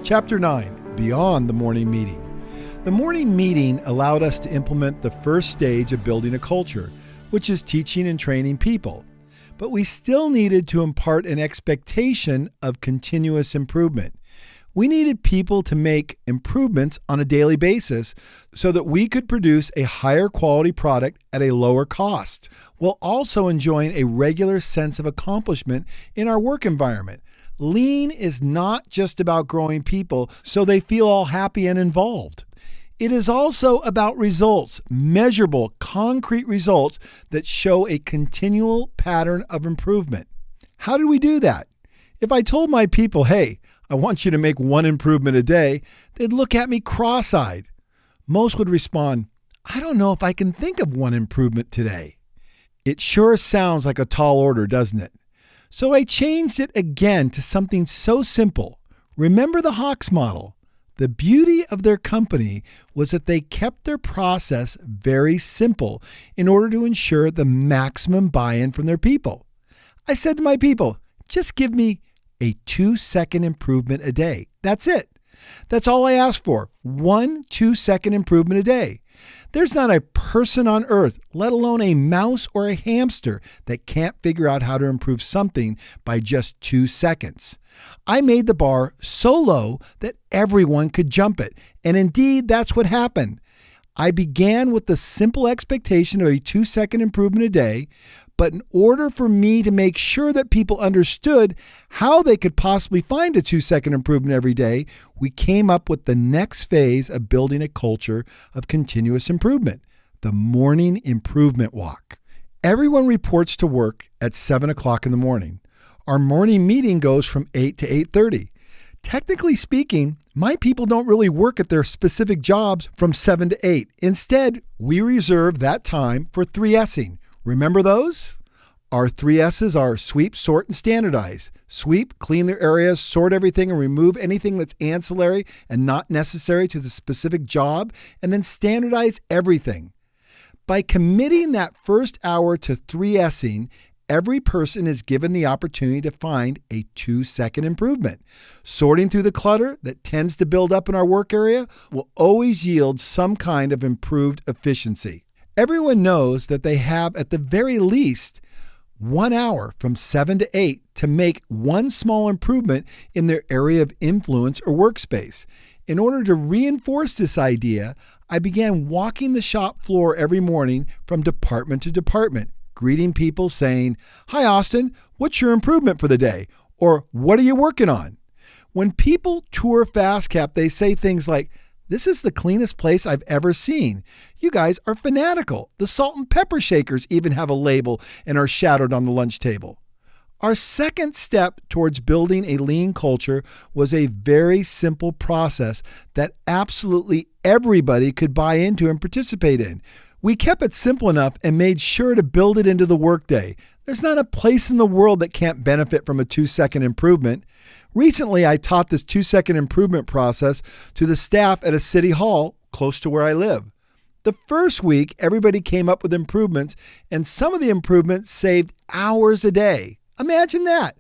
Chapter 9, Beyond the Morning Meeting. The morning meeting allowed us to implement the first stage of building a culture, which is teaching and training people. But we still needed to impart an expectation of continuous improvement. We needed people to make improvements on a daily basis so that we could produce a higher quality product at a lower cost, while also enjoying a regular sense of accomplishment in our work environment. Lean is not just about growing people so they feel all happy and involved. It is also about results, measurable, concrete results that show a continual pattern of improvement. How do we do that? If I told my people, hey, I want you to make one improvement a day, they'd look at me cross-eyed. Most would respond, I don't know if I can think of one improvement today. It sure sounds like a tall order, doesn't it? So I changed it again to something so simple. Remember the Hawks model. The beauty of their company was that they kept their process very simple in order to ensure the maximum buy-in from their people. I said to my people, just give me a 2-second improvement a day. That's it. That's all I ask for. 1 2-second improvement a day. There's not a person on earth, let alone a mouse or a hamster, that can't figure out how to improve something by just 2 seconds. I made the bar so low that everyone could jump it. And indeed, that's what happened. I began with the simple expectation of a 2-second improvement a day, but in order for me to make sure that people understood how they could possibly find a 2-second improvement every day, we came up with the next phase of building a culture of continuous improvement, the morning improvement walk. Everyone reports to work at 7 o'clock in the morning. Our morning meeting goes from 8 to 8:30. Technically speaking, my people don't really work at their specific jobs from 7 to 8. Instead, we reserve that time for 3S'ing. Remember those? Our 3S's are sweep, sort, and standardize. Sweep, clean their areas, sort everything, and remove anything that's ancillary and not necessary to the specific job, and then standardize everything. By committing that first hour to 3S'ing, every person is given the opportunity to find a 2-second improvement. Sorting through the clutter that tends to build up in our work area will always yield some kind of improved efficiency. Everyone knows that they have, at the very least, 1 hour from 7 to 8 to make one small improvement in their area of influence or workspace. In order to reinforce this idea, I began walking the shop floor every morning from department to department, greeting people saying, "Hi, Austin, what's your improvement for the day?" Or, "What are you working on?" When people tour FastCap, they say things like, "This is the cleanest place I've ever seen. You guys are fanatical. The salt and pepper shakers even have a label and are shadowed on the lunch table." Our second step towards building a lean culture was a very simple process that absolutely everybody could buy into and participate in. We kept it simple enough and made sure to build it into the workday. There's not a place in the world that can't benefit from a 2-second improvement. Recently, I taught this 2-second improvement process to the staff at a city hall close to where I live. The first week, everybody came up with improvements, and some of the improvements saved hours a day. Imagine that.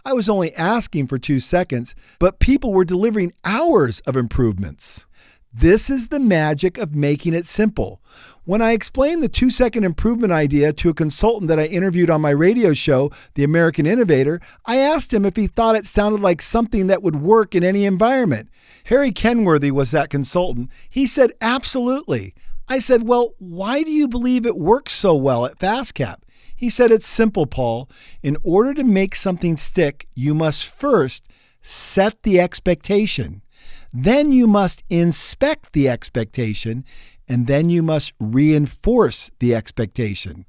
I was only asking for 2 seconds, but people were delivering hours of improvements. This is the magic of making it simple. When I explained the 2-second improvement idea to a consultant that I interviewed on my radio show, The American Innovator, I asked him if he thought it sounded like something that would work in any environment. Harry Kenworthy was that consultant. He said, absolutely. I said, well, why do you believe it works so well at FastCap? He said, it's simple, Paul. In order to make something stick, you must first set the expectation. Then you must inspect the expectation, and then you must reinforce the expectation.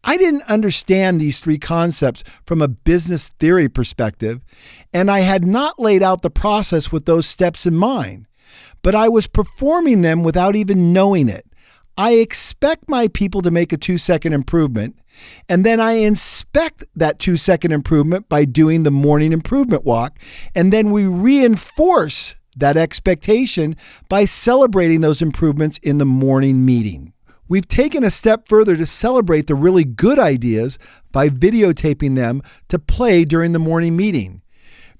I didn't understand these 3 concepts from a business theory perspective, and I had not laid out the process with those steps in mind, but I was performing them without even knowing it. I expect my people to make a 2-second improvement, and then I inspect that 2-second improvement by doing the morning improvement walk, and then we reinforce that expectation by celebrating those improvements in the morning meeting. We've taken a step further to celebrate the really good ideas by videotaping them to play during the morning meeting.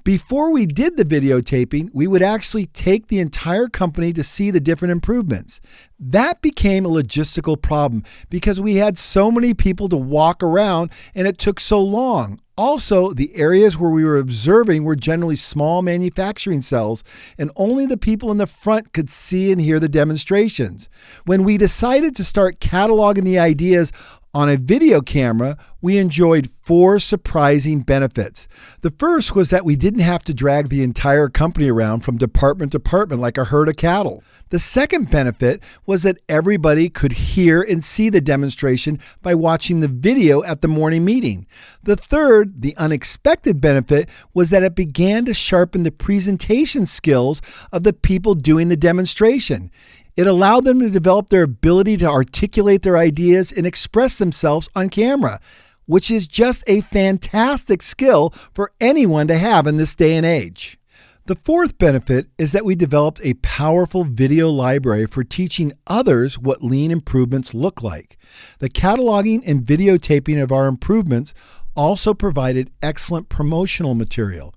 Before we did the videotaping, we would actually take the entire company to see the different improvements. That became a logistical problem because we had so many people to walk around and it took so long. Also, the areas where we were observing were generally small manufacturing cells, and only the people in the front could see and hear the demonstrations. When we decided to start cataloging the ideas on a video camera, we enjoyed 4 surprising benefits. The first was that we didn't have to drag the entire company around from department to department like a herd of cattle. The second benefit was that everybody could hear and see the demonstration by watching the video at the morning meeting. The third, the unexpected benefit, was that it began to sharpen the presentation skills of the people doing the demonstration. It allowed them to develop their ability to articulate their ideas and express themselves on camera, which is just a fantastic skill for anyone to have in this day and age. The fourth benefit is that we developed a powerful video library for teaching others what lean improvements look like. The cataloging and videotaping of our improvements also provided excellent promotional material.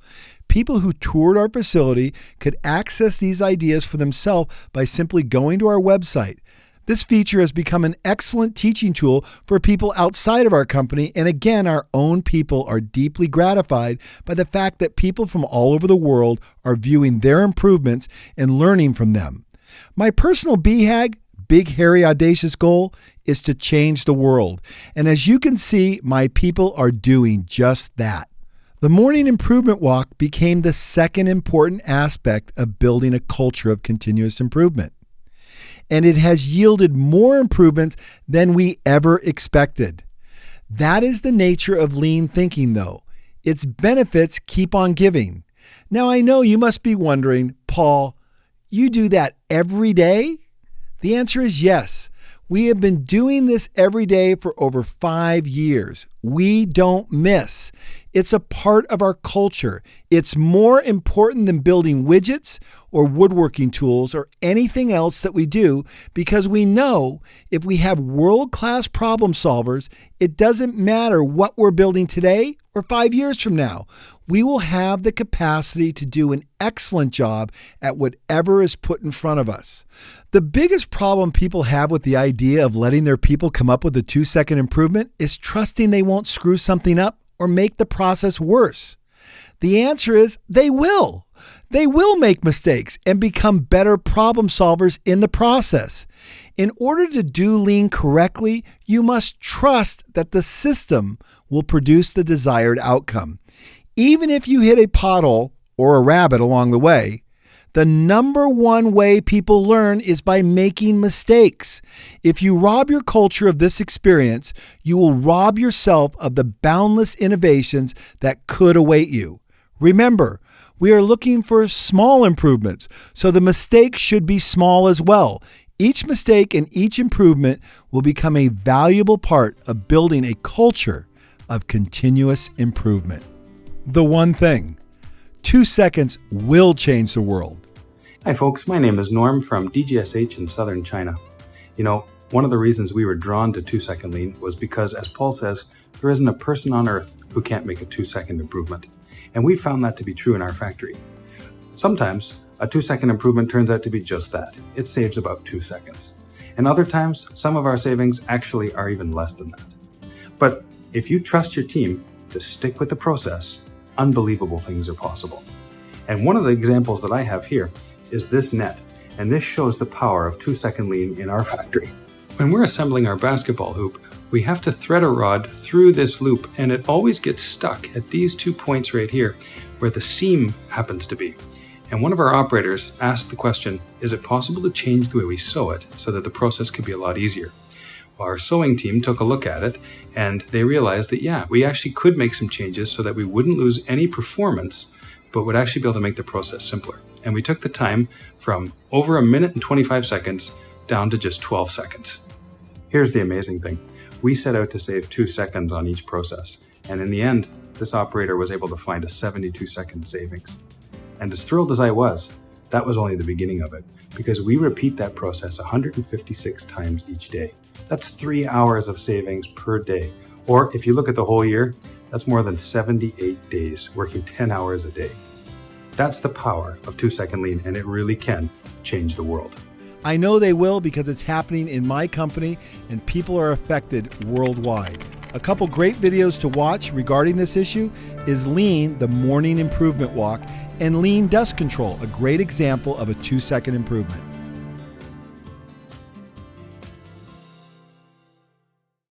People who toured our facility could access these ideas for themselves by simply going to our website. This feature has become an excellent teaching tool for people outside of our company, and again, our own people are deeply gratified by the fact that people from all over the world are viewing their improvements and learning from them. My personal BHAG, big, hairy, audacious goal is to change the world, and as you can see, my people are doing just that. The morning improvement walk became the second important aspect of building a culture of continuous improvement. And it has yielded more improvements than we ever expected. That is the nature of lean thinking, though. Its benefits keep on giving. Now, I know you must be wondering, Paul, you do that every day? The answer is yes. We have been doing this every day for over 5 years. We don't miss. It's a part of our culture. It's more important than building widgets or woodworking tools or anything else that we do, because we know if we have world-class problem solvers, it doesn't matter what we're building today or 5 years from now. We will have the capacity to do an excellent job at whatever is put in front of us. The biggest problem people have with the idea of letting their people come up with a 2-second improvement is trusting they won't screw something up or make the process worse. The answer is they will. They will make mistakes and become better problem solvers in the process. In order to do lean correctly, you must trust that the system will produce the desired outcome. Even if you hit a pothole or a rabbit along the way, the number one way people learn is by making mistakes. If you rob your culture of this experience, you will rob yourself of the boundless innovations that could await you. Remember, we are looking for small improvements, so the mistakes should be small as well. Each mistake and each improvement will become a valuable part of building a culture of continuous improvement. The one thing, 2 seconds will change the world. Hi folks, my name is Norm from DGSH in southern China. You know, one of the reasons we were drawn to 2-second lean was because, as Paul says, there isn't a person on earth who can't make a 2-second improvement. And we found that to be true in our factory. Sometimes a 2-second improvement turns out to be just that. It saves about 2 seconds. And other times, some of our savings actually are even less than that. But if you trust your team to stick with the process, unbelievable things are possible. And one of the examples that I have here is this net, and this shows the power of 2-second lean in our factory. When we're assembling our basketball hoop, we have to thread a rod through this loop, and it always gets stuck at these 2 points right here where the seam happens to be. And one of our operators asked the question, is it possible to change the way we sew it so that the process could be a lot easier? Well, our sewing team took a look at it, and they realized that, yeah, we actually could make some changes so that we wouldn't lose any performance, but would actually be able to make the process simpler. And we took the time from over 1 minute and 25 seconds down to just 12 seconds. Here's the amazing thing. We set out to save 2 seconds on each process. And in the end, this operator was able to find a 72-second savings. And as thrilled as I was, that was only the beginning of it, because we repeat that process 156 times each day. That's 3 hours of savings per day. Or if you look at the whole year, that's more than 78 days, working 10 hours a day. That's the power of 2-second lean, and it really can change the world. I know they will because it's happening in my company and people are affected worldwide. A couple great videos to watch regarding this issue is Lean, the Morning Improvement Walk, and Lean Dust Control, a great example of a 2-second improvement.